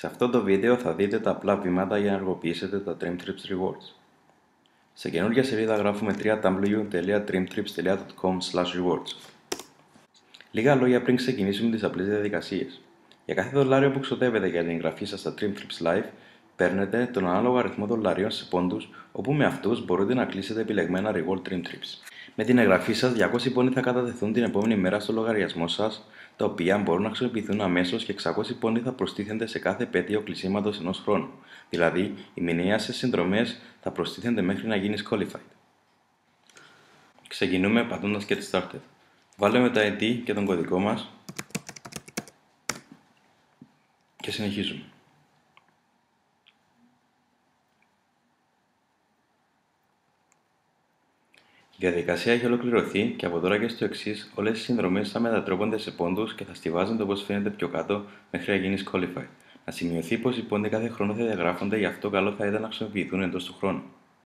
Σε αυτό το βίντεο θα δείτε τα απλά βήματα για να ενεργοποιήσετε τα Dreamtrips Rewards. Σε καινούργια σελίδα γράφουμε www.dreamtrips.com/rewards. Λίγα λόγια πριν ξεκινήσουμε τις απλές διαδικασίες. Για κάθε δολάριο που ξοδεύετε για την εγγραφή σας στα Dreamtrips Live, παίρνετε τον ανάλογο αριθμό δολαρίων σε πόντους, όπου με αυτούς μπορείτε να κλείσετε επιλεγμένα Reward Dreamtrips. Με την εγγραφή σας, 200 πόντοι θα κατατεθούν την επόμενη μέρα στο λογαριασμό σας, τα οποία μπορούν να χρησιμοποιηθούν αμέσως και 600 πόντοι θα προστίθενται σε κάθε επέτειο κλεισίματος ενός χρόνου. Δηλαδή, οι μηνιαίες συνδρομές θα προστίθενται μέχρι να γίνεις qualified. Ξεκινούμε πατώντας Get Started. Βάλουμε τα ID και τον κωδικό μας και συνεχίζουμε. Η διαδικασία έχει ολοκληρωθεί και από τώρα και στο εξής, όλες οι συνδρομές θα μετατρέπονται σε πόντους και θα στιβάζονται όπως φαίνεται πιο κάτω μέχρι να γίνεις qualified. Να σημειωθεί πως οι πόντοι κάθε χρόνο θα διαγράφονται, γι' αυτό καλό θα ήταν να χρησιμοποιηθούν εντός του χρόνου.